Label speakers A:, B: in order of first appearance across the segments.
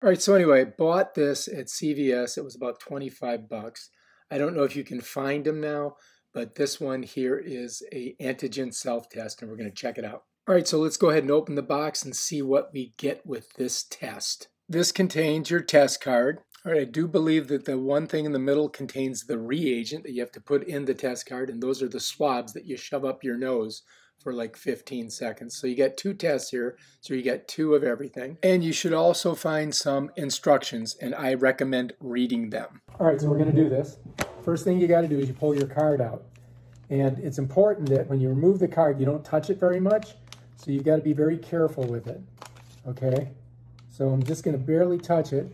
A: All right, so anyway, I bought this at CVS. It was about 25 bucks. I don't know if you can find them now, but this one here is a antigen self-test, and we're going to check it out. All right, so let's go ahead and open the box and see what we get with this test. This contains your test card. All right, I do believe that the one thing in the middle contains the reagent that you have to put in the test card, and those are the swabs that you shove up your nose for like 15 seconds. So you get 2 tests here, so you get 2 of everything. And you should also find some instructions, and I recommend reading them. All right, so we're gonna do this. First thing you gotta do is you pull your card out. And it's important that when you remove the card, you don't touch it very much, so you've gotta be very careful with it, okay? So I'm just gonna barely touch it.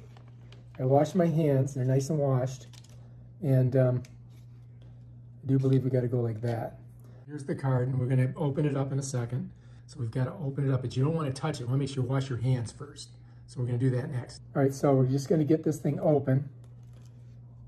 A: I washed my hands, they're nice and washed. And I do believe we gotta go like that. Here's the card, and we're going to open it up in a second. So we've got to open it up, but you don't want to touch it. You want to make sure you wash your hands first. So we're going to do that next. All right, so we're just going to get this thing open.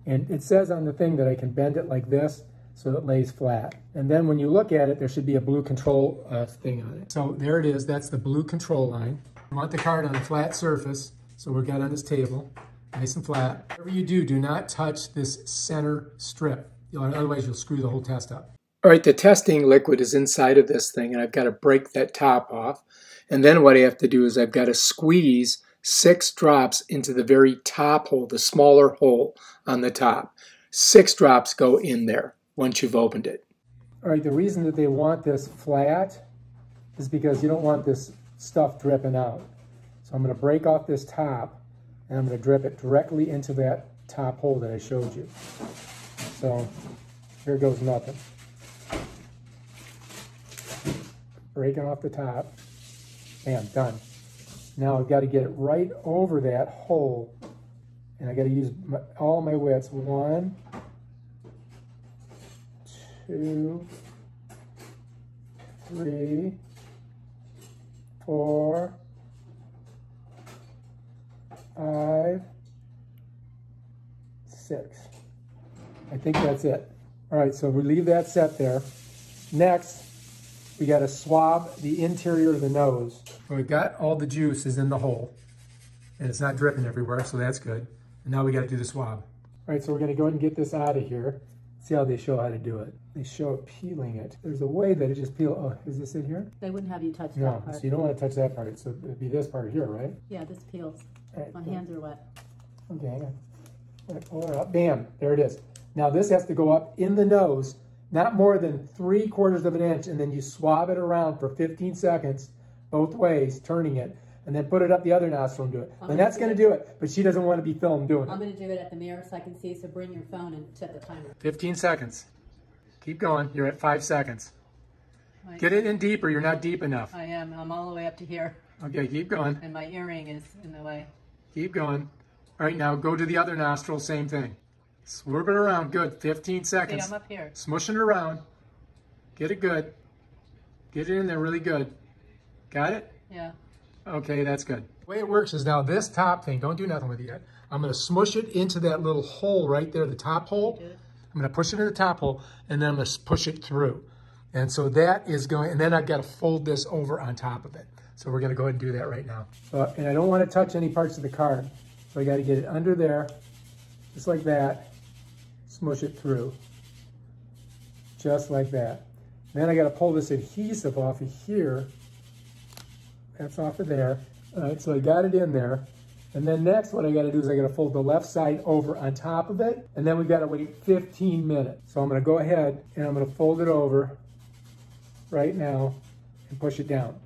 A: And it says on the thing that I can bend it like this so it lays flat. And then when you look at it, there should be a blue control thing on it. So there it is. That's the blue control line. You want the card on a flat surface. So we've got it on this table, nice and flat. Whatever you do, do not touch this center strip. Otherwise, you'll screw the whole test up. All right, the testing liquid is inside of this thing, and I've got to break that top off. And then what I have to do is I've got to squeeze 6 drops into the very top hole, the smaller hole on the top. 6 drops go in there once you've opened it. All right, the reason that they want this flat is because you don't want this stuff dripping out. So I'm going to break off this top, and I'm going to drip it directly into that top hole that I showed you. So here goes nothing. Breaking off the top. Bam, done. Now I've got to get it right over that hole, and I got to use all my wits. 1, 2, 3, 4, 5, 6. I think that's it. All right, so we leave that set there. Next, we got to swab the interior of the nose. We've got all the juice is in the hole, and it's not dripping everywhere, so that's good. And now we got to do the swab. All right, so we're going to go ahead and get this out of here. See how they show how to do it. They show it peeling it. There's a way that it just peels. Oh, is this it here?
B: They wouldn't have you touch that part.
A: No, so you don't want to touch that part. So it'd be this part here, right?
B: Yeah, this peels.
A: Right,
B: my hands are wet.
A: Okay, hang on. Right, pull it up. Bam, there it is. Now this has to go up in the nose, not more than 3/4 of an inch, and then you swab it around for 15 seconds, both ways, turning it, and then put it up the other nostril and do it. And that's going to do it, but she doesn't want to be filmed doing it.
B: I'm going to do it at the mirror so I can see, so bring your phone and set the timer.
A: 15 seconds. Keep going. You're at 5 seconds. Get it in deeper. You're not deep enough.
B: I am. I'm all the way up to here.
A: Okay, keep going.
B: And my earring is in the way.
A: Keep going. All right, now go to the other nostril, same thing. Swerve it around, good, 15 seconds.
B: See, I'm up here.
A: Smushing it around. Get it good. Get it in there really good. Got it?
B: Yeah.
A: Okay, that's good. The way it works is now this top thing, don't do nothing with it yet. I'm gonna smush it into that little hole right there, the top hole. I'm gonna push it in the top hole, and then I'm gonna push it through. And so that is going, and then I've got to fold this over on top of it. So we're gonna go ahead and do that right now. And I don't want to touch any parts of the card. So I gotta get it under there, just like that. Smush it through, just like that. Then I got to pull this adhesive off of here. That's off of there. All right, so I got it in there. And then next, what I got to do is I got to fold the left side over on top of it, and then we've got to wait 15 minutes. So I'm going to go ahead and I'm going to fold it over right now and push it down.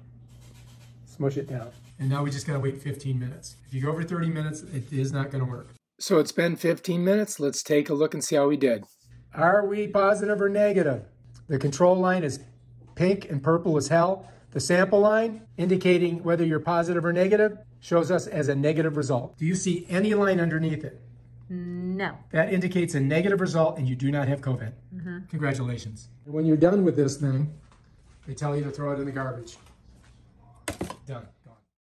A: Smush it down. And now we just got to wait 15 minutes. If you go over 30 minutes, it is not going to work. So it's been 15 minutes. Let's take a look and see how we did. Are we positive or negative? The control line is pink and purple as hell. The sample line, indicating whether you're positive or negative, shows us as a negative result. Do you see any line underneath it?
B: No.
A: That indicates a negative result, and you do not have COVID. Congratulations. And when you're done with this thing, they tell you to throw it in the garbage. Done.